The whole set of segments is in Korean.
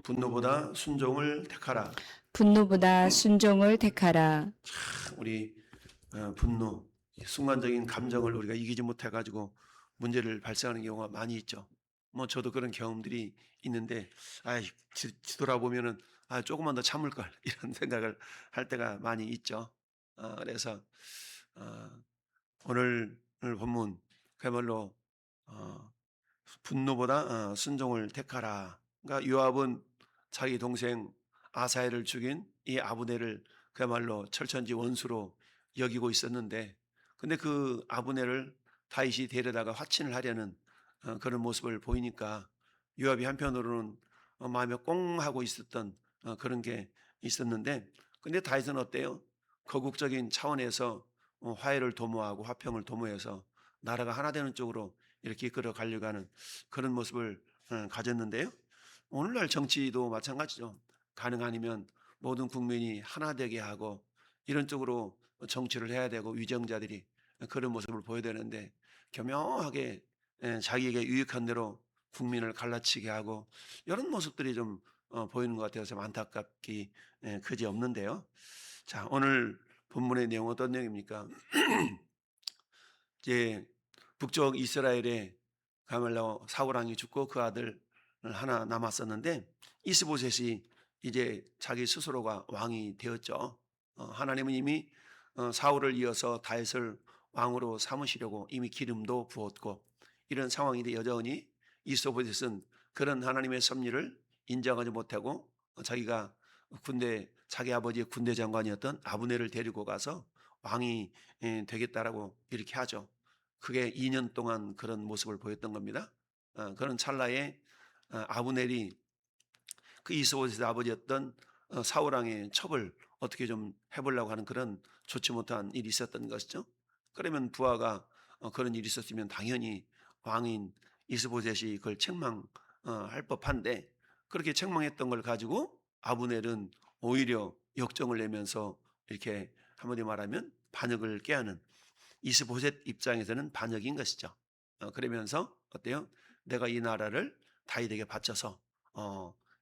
분노보다 순종을 택하라. 분노보다 순종을 택하라. 우리 분노, 순간적인 감정을 우리가 이기지 못해가지고 문제를 발생하는 경우가 많이 있죠. 뭐 저도 그런 경험들이 있는데, 뒤돌아보면은 조금만 더 참을 걸 이런 생각을 할 때가 많이 있죠. 그래서 오늘 본문 그야말로 어, 분노보다 순종을 택하라. 그러니까 요압은 자기 동생 아사엘을 죽인 이 아브넬을 그야말로 철천지 원수로 여기고 있었는데, 근데 그 아브넬을 다윗이 데려다가 화친을 하려는 그런 모습을 보이니까 요압이 한편으로는 마음에 꽁 하고 있었던 그런 게 있었는데, 근데 다윗은 어때요? 거국적인 차원에서 화해를 도모하고 화평을 도모해서 나라가 하나 되는 쪽으로 이렇게 이끌어 가려고 하는 그런 모습을 가졌는데요. 오늘날 정치도 마찬가지죠. 가능 아니면 모든 국민이 하나 되게 하고 이런 쪽으로 정치를 해야 되고, 위정자들이 그런 모습을 보여야 되는데 교묘하게 자기에게 유익한 대로 국민을 갈라치게 하고 이런 모습들이 좀 보이는 것 같아서 좀 안타깝기 그지 없는데요. 자, 오늘 본문의 내용은 어떤 내용입니까? 이제 북쪽 이스라엘에 가말로 사울 왕이 죽고 그 아들 하나 남았었는데, 이스보셋이 이제 자기 스스로가 왕이 되었죠. 하나님은 이미 사울을 이어서 다윗을 왕으로 삼으시려고 이미 기름도 부었고, 이런 상황인데 여전히 이스보셋은 그런 하나님의 섭리를 인정하지 못하고 자기가 자기 아버지의 군대 장관이었던 아브넬을 데리고 가서 왕이 되겠다라고 이렇게 하죠. 그게 2년 동안 그런 모습을 보였던 겁니다. 그런 찰나에 아브넬이 그 이스보셋의 아버지였던 사울 왕의 첩을 어떻게 좀 해보려고 하는 그런 좋지 못한 일이 있었던 것이죠. 그러면 부하가 그런 일이 있었으면 당연히 왕인 이스보셋이 그걸 책망할 법한데, 그렇게 책망했던 걸 가지고 아브넬은 오히려 역정을 내면서 이렇게 한마디 말하면 반역을 깨하는, 이스보셋 입장에서는 반역인 것이죠. 그러면서 어때요? 내가 이 나라를 다윗에게 바쳐서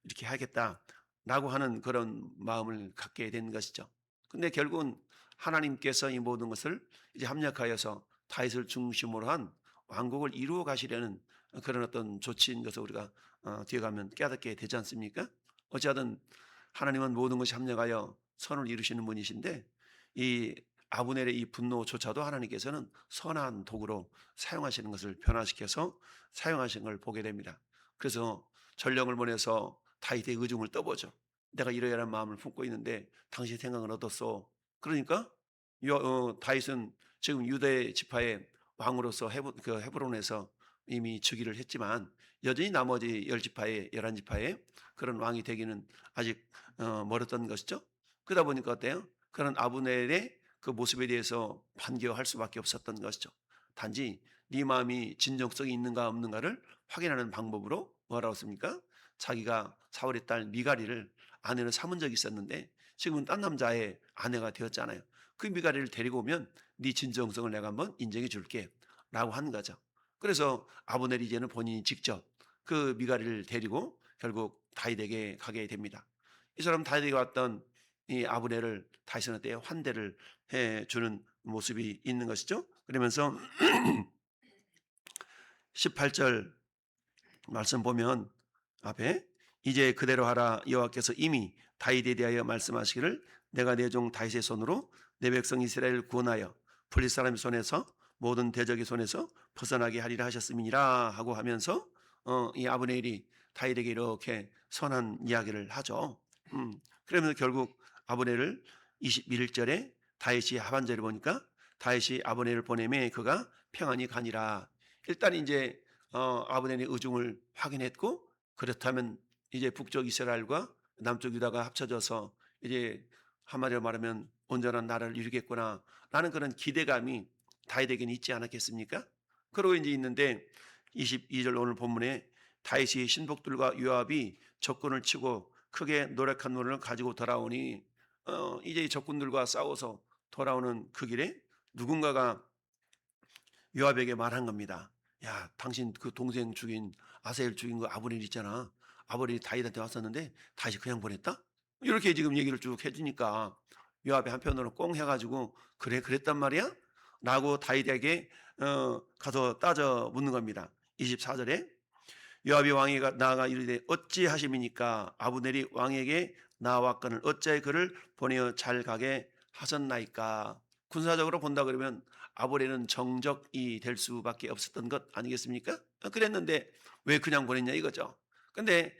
이렇게 하겠다라고 하는 그런 마음을 갖게 된 것이죠. 근데 결국은 하나님께서 이 모든 것을 이제 합력하여서 다윗을 중심으로 한 왕국을 이루어 가시려는 그런 어떤 조치인 것을 우리가 뒤에 가면 깨닫게 되지 않습니까? 어찌하든 하나님은 모든 것이 합력하여 선을 이루시는 분이신데, 이 아브넬의 이 분노조차도 하나님께서는 선한 도구로 사용하시는 것을 변화시켜서 사용하신 걸 보게 됩니다. 그래서 전령을 보내서 다윗의 의중을 떠보죠. 내가 이러이러한 마음을 품고 있는데 당신 생각은 어떻소? 그러니까 다윗은 지금 유대 지파의 왕으로서 헤브론에서 이미 즉위를 했지만, 여전히 나머지 10지파의 11지파의 그런 왕이 되기는 아직 멀었던 것이죠. 그러다 보니까 어때요? 그런 아브넬의 그 모습에 대해서 반겨할 수밖에 없었던 것이죠. 단지 네 마음이 진정성이 있는가 없는가를 확인하는 방법으로 뭐라고 했습니까? 자기가 사울의 딸 미가리를 아내로 삼은 적이 있었는데 지금은 딴 남자의 아내가 되었잖아요. 그 미가리를 데리고 오면 네 진정성을 내가 한번 인정해 줄게 라고 한 거죠. 그래서 아브넬이 이제는 본인이 직접 그 미가리를 데리고 결국 다윗에게 가게 됩니다. 이 사람 다윗에게 왔던 이 아브넬을 다윗은 어때요? 환대를 해주는 모습이 있는 것이죠. 그러면서 18절 말씀 보면 앞에 이제 그대로 하라. 여호와께서 이미 다윗에 대하여 말씀하시기를 내가 내 종 다윗의 손으로 내 백성 이스라엘을 구원하여 블릿 사람의 손에서 모든 대적의 손에서 벗어나게 하리라 하셨음이니라 하고 하면서 이 아브넬이 다윗에게 이렇게 선한 이야기를 하죠. 그러면서 결국 아브넬을 21절에 다윗이 하반절에 보니까 다윗이 아브넬을 보내매 그가 평안히 가니라. 일단 이제 아브넬의 의중을 확인했고, 그렇다면 이제 북쪽 이스라엘과 남쪽 유다가 합쳐져서 이제 한마디로 말하면 온전한 나라를 이루겠구나 라는 그런 기대감이 다윗에게는 있지 않았겠습니까? 그러고 이제 있는데 22절 오늘 본문에 다윗이 신복들과 요압이 적군을 치고 크게 노력한 노를 가지고 돌아오니 이제 적군들과 싸워서 돌아오는 그 길에 누군가가 요압에게 말한 겁니다. 야, 당신 그 동생 죽인 아사엘 죽인 그 아브넬 있잖아. 아버지 다윗한테 왔었는데 다윗이 그냥 보냈다? 이렇게 지금 얘기를 쭉 해주니까 요압이 한편으로 꽁 해가지고 그래 그랬단 말이야? 라고 다윗에게 가서 따져 묻는 겁니다. 24절에 요압이 왕에게 나아가 이르되 어찌하심이니까 아브넬이 왕에게 나왔거늘 어찌하여 그를 보내어 잘 가게 하셨나이까. 군사적으로 본다 그러면 아브넬은 정적이 될 수밖에 없었던 것 아니겠습니까? 그랬는데 왜 그냥 보냈냐 이거죠. 근데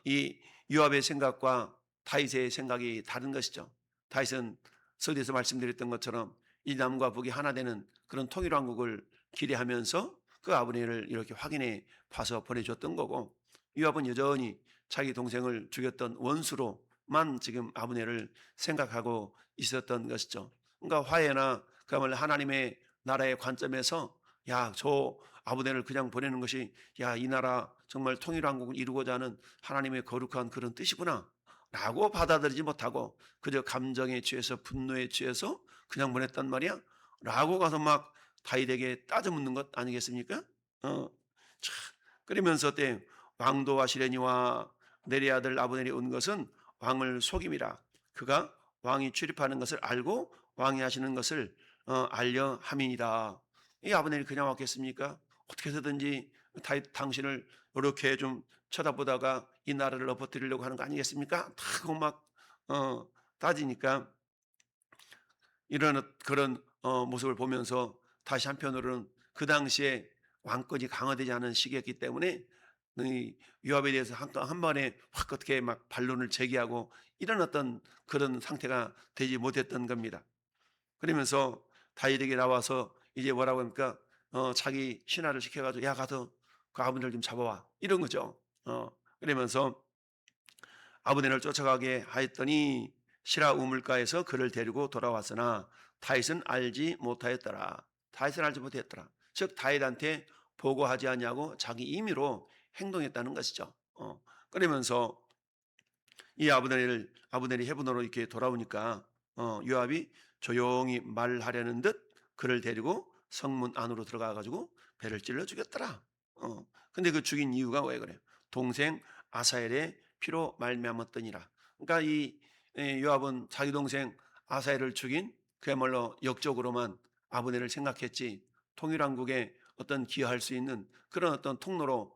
이 요압의 생각과 다윗의 생각이 다른 것이죠. 다윗은 서두에서 말씀드렸던 것처럼 이 남과 북이 하나 되는 그런 통일왕국을 기대하면서 그 아브넬을 이렇게 확인해 봐서 보내줬던 거고, 요압은 여전히 자기 동생을 죽였던 원수로만 지금 아브넬을 생각하고 있었던 것이죠. 그러니까 화해나 그야말로 하나님의 나라의 관점에서 야, 저 아브넬을 그냥 보내는 것이 야, 이 나라 정말 통일왕국을 이루고자 하는 하나님의 거룩한 그런 뜻이구나 라고 받아들이지 못하고 그저 감정에 취해서 분노에 취해서 그냥 보냈단 말이야 라고 가서 막 다윗에게 따져 묻는 것 아니겠습니까? 참, 그러면서 때 왕도와 시레니와 내리 아들 아브넬이 온 것은 왕을 속임이라. 그가 왕이 출입하는 것을 알고 왕이 하시는 것을 알려 함이니라. 이 아브넬이 그냥 왔겠습니까? 어떻게 해서든지 다윗 당신을 이렇게 좀 쳐다보다가 이 나라를 엎어뜨리려고 하는 거 아니겠습니까? 하고 막 따지니까 이런 그런 모습을 보면서 다시 한편으로는 그 당시에 왕권이 강화되지 않은 시기였기 때문에 이 요압에 대해서 한 번에 확 어떻게 막 반론을 제기하고 이런 어떤 그런 상태가 되지 못했던 겁니다. 그러면서 다윗에게 나와서 이제 뭐라고 합니까? 자기 신하를 시켜가지고 야 가서 그 아브넬 좀 잡아와 이런 거죠. 그러면서 아브넬을 쫓아가게 하였더니 시라 우물가에서 그를 데리고 돌아왔으나 다윗은 알지 못하였더라. 다윗은 알지 못했더라. 즉 다윗한테 보고하지 않냐고 자기 임의로 행동했다는 것이죠. 그러면서 이 아브넬이 헤브론으로 이렇게 돌아오니까 요압이 조용히 말하려는 듯 그를 데리고 성문 안으로 들어가 가지고 배를 찔러 죽였더라. 근데 그 죽인 이유가 왜 그래요? 동생 아사엘의 피로 말미암았더니라. 그러니까 이 요압은 자기 동생 아사엘을 죽인 그야말로 역적으로만 아브넬을 생각했지 통일왕국에 어떤 기여할 수 있는 그런 어떤 통로로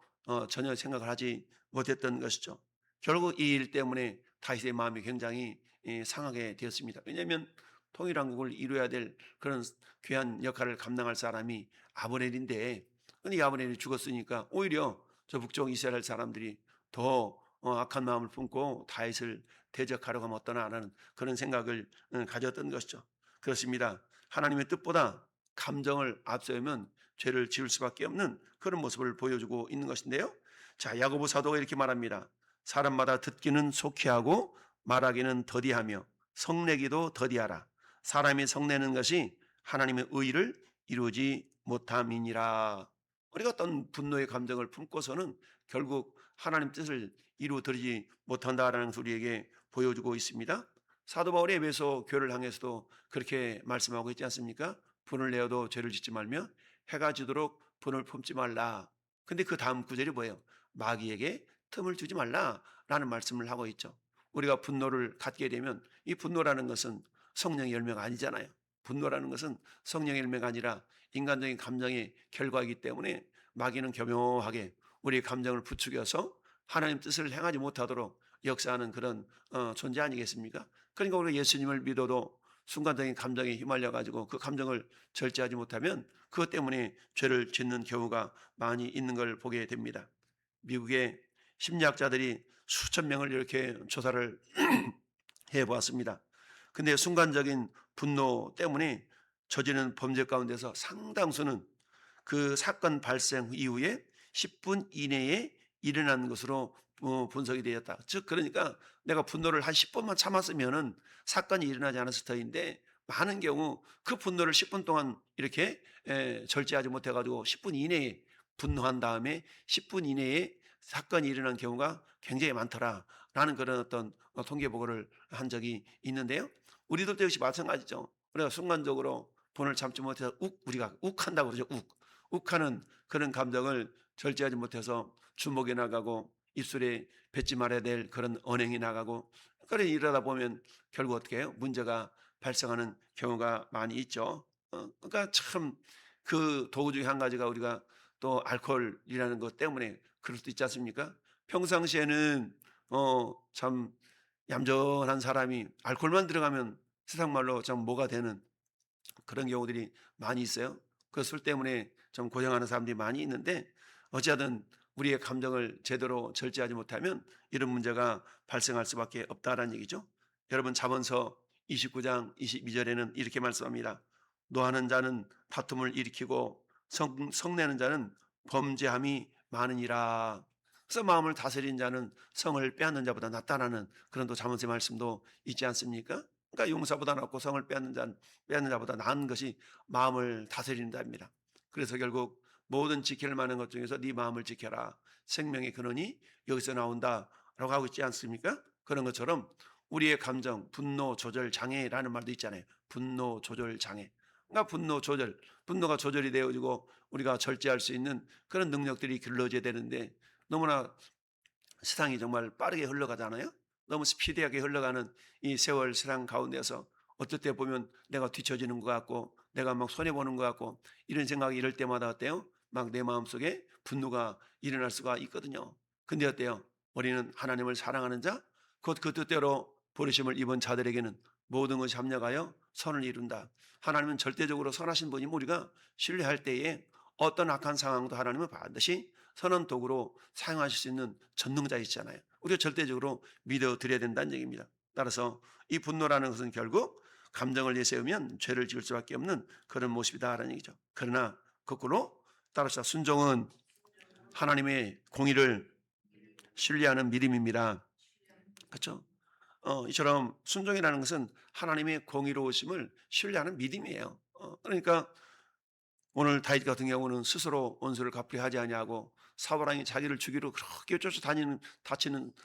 전혀 생각을 하지 못했던 것이죠. 결국 이 일 때문에 다윗의 마음이 굉장히 상하게 되었습니다. 왜냐하면 통일왕국을 이루어야 될 그런 귀한 역할을 감당할 사람이 아브넬인데, 근데 이 아브넬이 죽었으니까 오히려 저 북쪽 이스라엘 사람들이 더 악한 마음을 품고 다윗을 대적하려고 하면 어떠나라는 그런 생각을 가졌던 것이죠. 그렇습니다. 하나님의 뜻보다 감정을 앞세우면 죄를 지을 수밖에 없는 그런 모습을 보여주고 있는 것인데요. 자, 야고보 사도가 이렇게 말합니다. 사람마다 듣기는 속히 하고 말하기는 더디하며 성내기도 더디하라. 사람이 성내는 것이 하나님의 의를 이루지 못함이니라. 우리가 어떤 분노의 감정을 품고서는 결국 하나님 뜻을 이루어드리지 못한다라는 것을 우리에게 보여주고 있습니다. 사도 바울이 에베소 교회를 향해서도 그렇게 말씀하고 있지 않습니까? 분을 내어도 죄를 짓지 말며 해가 지도록 분을 품지 말라. 근데 그 다음 구절이 뭐예요? 마귀에게 틈을 주지 말라라는 말씀을 하고 있죠. 우리가 분노를 갖게 되면 이 분노라는 것은 성령의 열매가 아니잖아요. 분노라는 것은 성령의 열매가 아니라 인간적인 감정의 결과이기 때문에 마귀는 교묘하게 우리의 감정을 부추겨서 하나님 뜻을 행하지 못하도록 역사하는 그런 존재 아니겠습니까? 그러니까 우리가 예수님을 믿어도 순간적인 감정에 휘말려 가지고 그 감정을 절제하지 못하면 그것 때문에 죄를 짓는 경우가 많이 있는 걸 보게 됩니다. 미국의 심리학자들이 수천 명을 이렇게 조사를 해보았습니다. 근데 순간적인 분노 때문에 저지른 범죄 가운데서 상당수는 그 사건 발생 이후에 10분 이내에 일어난 것으로 분석이 되었다. 즉 그러니까 내가 분노를 한 10분만 참았으면은 사건이 일어나지 않았을 터인데 많은 경우 그 분노를 10분 동안 이렇게 절제하지 못해가지고 10분 이내에 분노한 다음에 10분 이내에 사건이 일어난 경우가 굉장히 많더라라는 그런 어떤 통계 보고를 한 적이 있는데요. 우리들도 역시 마찬가지죠. 우리가 순간적으로 분을 참지 못해서 우리가 욱한다고 그러죠. 욱하는 그런 감정을 절제하지 못해서 주목해 나가고 입술에 뱉지 말아야 될 그런 언행이 나가고, 그래 이러다 보면 결국 어떻게 해요? 문제가 발생하는 경우가 많이 있죠. 그러니까 참 그 도구 중에 한 가지가 우리가 또 알코올이라는 것 때문에 그럴 수도 있지 않습니까? 평상시에는 참 얌전한 사람이 알코올만 들어가면 세상 말로 참 뭐가 되는 그런 경우들이 많이 있어요. 그 술 때문에 좀 고생하는 사람들이 많이 있는데, 어찌하든 우리의 감정을 제대로 절제하지 못하면 이런 문제가 발생할 수밖에 없다라는 얘기죠. 여러분 잠언서 29장 22절에는 이렇게 말씀합니다. 노하는 자는 다툼을 일으키고 성내는 자는 범죄함이 많으니라. 그래서 마음을 다스린 자는 성을 빼앗는 자보다 낫다라는 그런 또 잠언의 말씀도 있지 않습니까? 그러니까 용사보다 낫고 성을 빼앗는 자보다 나은 것이 마음을 다스리는 자입니다. 그래서 결국 모든 지킬 만한 것 중에서 네 마음을 지켜라. 생명의 근원이 여기서 나온다라고 하고 있지 않습니까? 그런 것처럼 우리의 감정, 분노 조절 장애라는 말도 있잖아요. 분노 조절 장애. 그러니까 분노가 조절이 되어지고 우리가 절제할 수 있는 그런 능력들이 길러져야 되는데, 너무나 세상이 정말 빠르게 흘러가잖아요. 너무 스피디하게 흘러가는 이 세월 세상 가운데서 어떨 때 보면 내가 뒤처지는 것 같고 내가 막 손해보는 것 같고 이런 생각이 이럴 때마다 어때요? 막 내 마음속에 분노가 일어날 수가 있거든요. 근데 어때요? 우리는 하나님을 사랑하는 자, 곧 그 뜻대로 부르심을 입은 자들에게는 모든 것이 합력하여 선을 이룬다. 하나님은 절대적으로 선하신 분이면 우리가 신뢰할 때에 어떤 악한 상황도 하나님은 반드시 선한 도구로 사용하실 수 있는 전능자이시잖아요. 우리가 절대적으로 믿어드려야 된다는 얘기입니다. 따라서 이 분노라는 것은 결국 감정을 내세우면 죄를 지을 수밖에 없는 그런 모습이다라는 얘기죠. 그러나 거꾸로 따라서 순종은 하나님의 공의를 신뢰하는 믿음입니다. 그렇죠? 이처럼 순종이라는 것은 하나님의 공의로우심을 신뢰하는 믿음이에요. 그러니까 오늘 다윗 같은 경우는 스스로 원수를 갚으려 하지 아니하고 사울왕이 자기를 죽이러 그렇게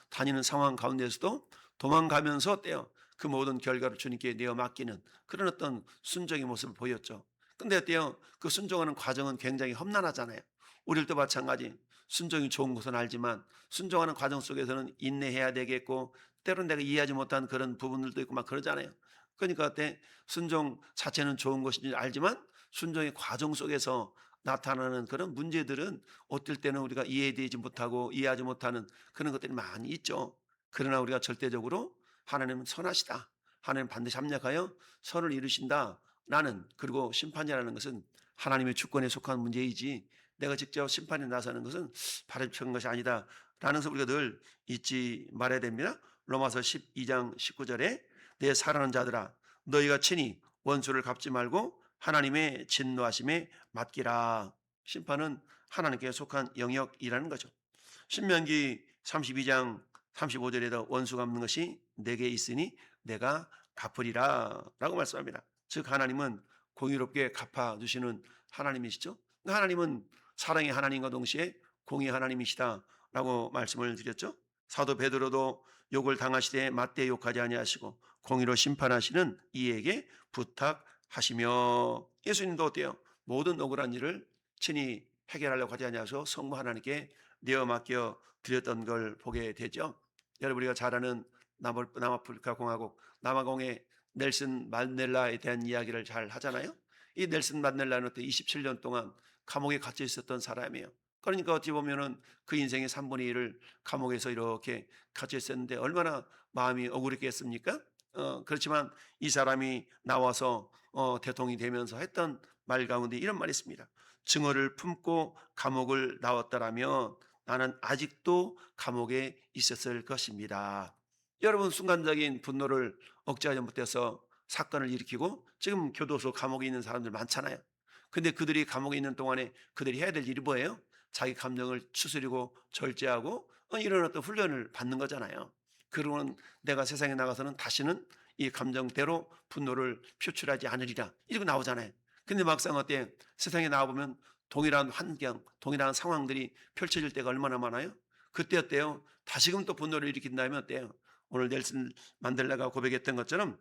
다니는 상황 가운데서도 도망가면서 어때요? 그 모든 결과를 주님께 내어 맡기는 그런 어떤 순종의 모습을 보였죠. 근데 어때요? 그 순종하는 과정은 굉장히 험난하잖아요. 우리도 마찬가지. 순종이 좋은 것은 알지만 순종하는 과정 속에서는 인내해야 되겠고, 때로는 내가 이해하지 못한 그런 부분들도 있고 막 그러잖아요. 그러니까 어때? 순종 자체는 좋은 것인지 알지만 순종의 과정 속에서 나타나는 그런 문제들은 어떨 때는 우리가 이해되지 못하고 이해하지 못하는 그런 것들이 많이 있죠. 그러나 우리가 절대적으로 하나님은 선하시다. 하나님 반드시 합력하여 선을 이루신다. 라는, 그리고 심판이라는 것은 하나님의 주권에 속한 문제이지 내가 직접 심판에 나서는 것은 바람직한 것이 아니다. 라는 것을 우리가 늘 잊지 말아야 됩니다. 로마서 12장 19절에 내 사랑하는 자들아 너희가 친히 원수를 갚지 말고 하나님의 진노하심에 맡기라. 심판은 하나님께 속한 영역이라는 거죠. 신명기 32장 35절에도 원수 갚는 것이 내게 있으니 내가 갚으리라 라고 말씀합니다. 즉 하나님은 공의롭게 갚아주시는 하나님이시죠. 하나님은 사랑의 하나님과 동시에 공의 하나님이시다 라고 말씀을 드렸죠. 사도 베드로도 욕을 당하시되 맞대 욕하지 아니하시고 공의로 심판하시는 이에게 부탁하시며, 예수님도 어때요? 모든 억울한 일을 친히 해결하려고 하지 아니하셔서 성부 하나님께 내어 맡겨 드렸던 걸 보게 되죠. 여러분 우리가 잘 아는 남아프리카 공화국 남아공의 넬슨 만델라에 대한 이야기를 잘 하잖아요. 이 넬슨 만델라는 27년 동안 감옥에 갇혀 있었던 사람이에요. 그러니까 어찌 보면은 그 인생의 3분의 1을 감옥에서 이렇게 갇혀 있었는데 얼마나 마음이 억울했겠습니까? 그렇지만 이 사람이 나와서 대통령이 되면서 했던 말 가운데 이런 말이 있습니다. 증오를 품고 감옥을 나왔더라면 나는 아직도 감옥에 있었을 것입니다. 여러분 순간적인 분노를 억제하지 못해서 사건을 일으키고 지금 교도소 감옥에 있는 사람들 많잖아요. 근데 그들이 감옥에 있는 동안에 그들이 해야 될 일이 뭐예요? 자기 감정을 추스리고 절제하고 이런 어떤 훈련을 받는 거잖아요. 그러고는 내가 세상에 나가서는 다시는 이 감정대로 분노를 표출하지 않으리라 이러고 나오잖아요. 근데 막상 어때? 세상에 나와보면 동일한 환경, 동일한 상황들이 펼쳐질 때가 얼마나 많아요? 그때 어때요? 다시금 또 분노를 일으킨다면 어때요? 오늘 넬슨 만델라가 고백했던 것처럼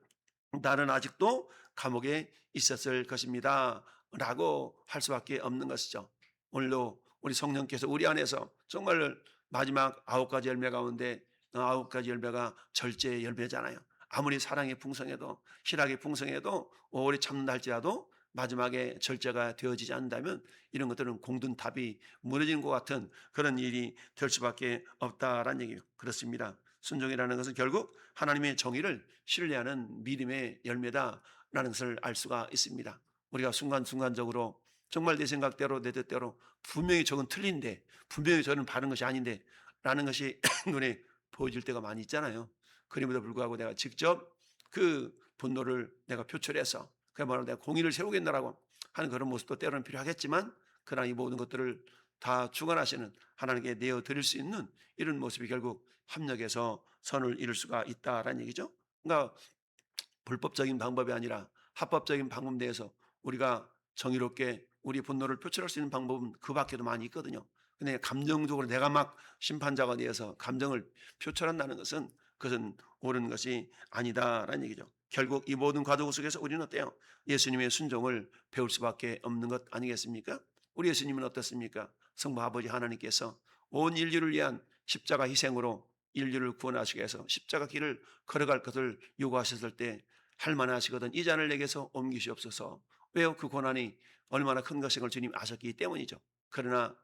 나는 아직도 감옥에 있었을 것입니다 라고 할 수밖에 없는 것이죠. 오늘도 우리 성령께서 우리 안에서 정말 마지막 9가지 열매 가운데 9가지 열매가 절제의 열매잖아요. 아무리 사랑이 풍성해도 희락이 풍성해도 오래 참는다 할지라도 마지막에 절제가 되어지지 않는다면 이런 것들은 공든탑이 무너지는 것 같은 그런 일이 될 수밖에 없다라는 얘기예요. 그렇습니다. 순종이라는 것은 결국 하나님의 정의를 신뢰하는 믿음의 열매다라는 것을 알 수가 있습니다. 우리가 순간순간적으로 정말 내 생각대로 내 뜻대로 분명히 저건 틀린데 분명히 저는 바른 것이 아닌데 라는 것이 눈에 보여질 때가 많이 있잖아요. 그럼에도 불구하고 내가 직접 그 분노를 내가 표출해서 그야말로 내가 공의를 세우겠노라고 하는 그런 모습도 때로는 필요하겠지만 그러나 이 모든 것들을 다 주관하시는 하나님께 내어드릴 수 있는 이런 모습이 결국 합력해서 선을 이룰 수가 있다라는 얘기죠. 그러니까 불법적인 방법이 아니라 합법적인 방법 내에서 우리가 정의롭게 우리 분노를 표출할 수 있는 방법은 그 밖에도 많이 있거든요. 근데 감정적으로 내가 막 심판자가 되어서 감정을 표출한다는 것은 그것은 옳은 것이 아니다라는 얘기죠. 결국 이 모든 과정 속에서 우리는 어때요? 예수님의 순종을 배울 수밖에 없는 것 아니겠습니까? 우리 예수님은 어떻습니까? 성부 아버지 하나님께서 온 인류를 위한 십자가 희생으로 인류를 구원하시기 위해서 십자가 길을 걸어갈 것을 요구하셨을 때 할만하시거든 이 잔을 내게서 옮기시옵소서. 왜요? 그 고난이 얼마나 큰 것인 걸 주님 아셨기 때문이죠. 그러나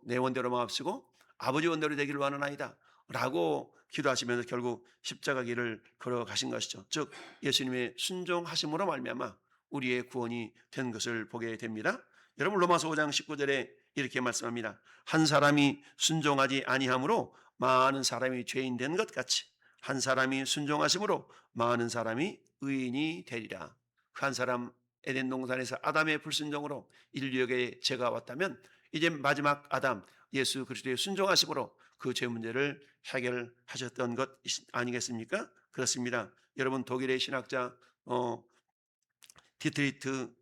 내 원대로 마옵시고 아버지 원대로 되기를 원하나이다 라고 기도하시면서 결국 십자가 길을 걸어가신 것이죠. 즉 예수님의 순종하심으로 말미암아 우리의 구원이 된 것을 보게 됩니다. 여러분 로마서 5장 19절에 이렇게 말씀합니다. 한 사람이 순종하지 아니함으로 많은 사람이 죄인 된 것 같이 한 사람이 순종하심으로 많은 사람이 의인이 되리라. 그 한 사람 에덴 동산에서 아담의 불순종으로 인류에게 죄가 왔다면 이제 마지막 아담 예수 그리스도의 순종하심으로 그 죄 문제를 해결하셨던 것 아니겠습니까? 그렇습니다. 여러분 독일의 신학자 디트리트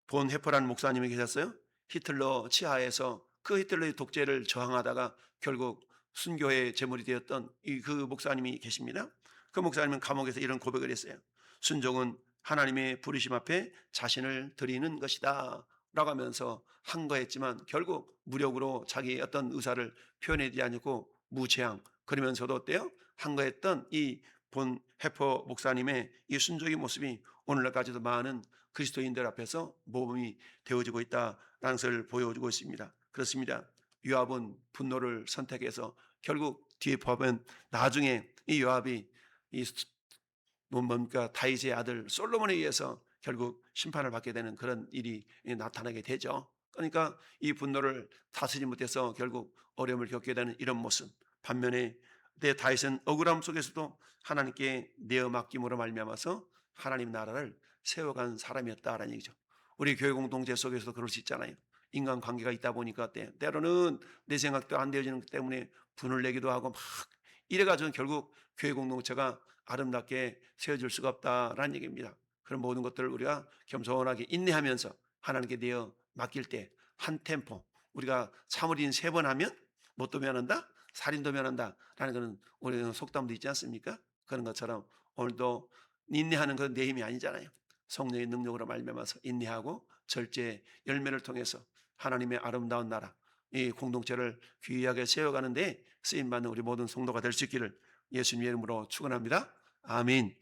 본 헤퍼라는 목사님이 계셨어요. 히틀러 치하에서 그 히틀러의 독재를 저항하다가 결국 순교의 제물이 되었던 그 목사님이 계십니다. 그 목사님은 감옥에서 이런 고백을 했어요. 순종은 하나님의 부르심 앞에 자신을 드리는 것이다 라고 하면서 한 거였지만 결국 무력으로 자기의 어떤 의사를 표현하지 않고 무죄항 그러면서도 어때요? 한 거였던 이 본 해퍼 목사님의 이 순종의 모습이 오늘날까지도 많은 그리스도인들 앞에서 모범이 되어지고 있다라는 것을 보여주고 있습니다. 그렇습니다. 요압은 분노를 선택해서 결국 뒤에 보면 나중에 이 요압이 이 뭡니까 다윗의 아들 솔로몬에 의해서 결국 심판을 받게 되는 그런 일이 나타나게 되죠. 그러니까 이 분노를 다스리지 못해서 결국 어려움을 겪게 되는 이런 모습. 반면에 내 다윗은 억울함 속에서도 하나님께 내어 맡김으로 말미암아서 하나님 나라를 세워간 사람이었다라는 얘기죠. 우리 교회 공동체 속에서도 그럴 수 있잖아요. 인간관계가 있다 보니까 때로는 내 생각도 안 되어지는 것 때문에 분을 내기도 하고 막 이래가지고 결국 교회 공동체가 아름답게 세워질 수가 없다라는 얘기입니다. 그런 모든 것들을 우리가 겸손하게 인내하면서 하나님께 내어 맡길 때 한 템포 우리가 사무린 3번 하면 뭣도 면한다? 살인도 면한다라는 것은 우리는 속담도 있지 않습니까? 그런 것처럼 오늘도 인내하는 건 내 힘이 아니잖아요. 성령의 능력으로 말미암아서 인내하고 절제 열매를 통해서 하나님의 아름다운 나라 이 공동체를 귀하게 세워가는 데 쓰임받는 우리 모든 성도가 될 수 있기를 예수님의 이름으로 축원합니다. 아멘.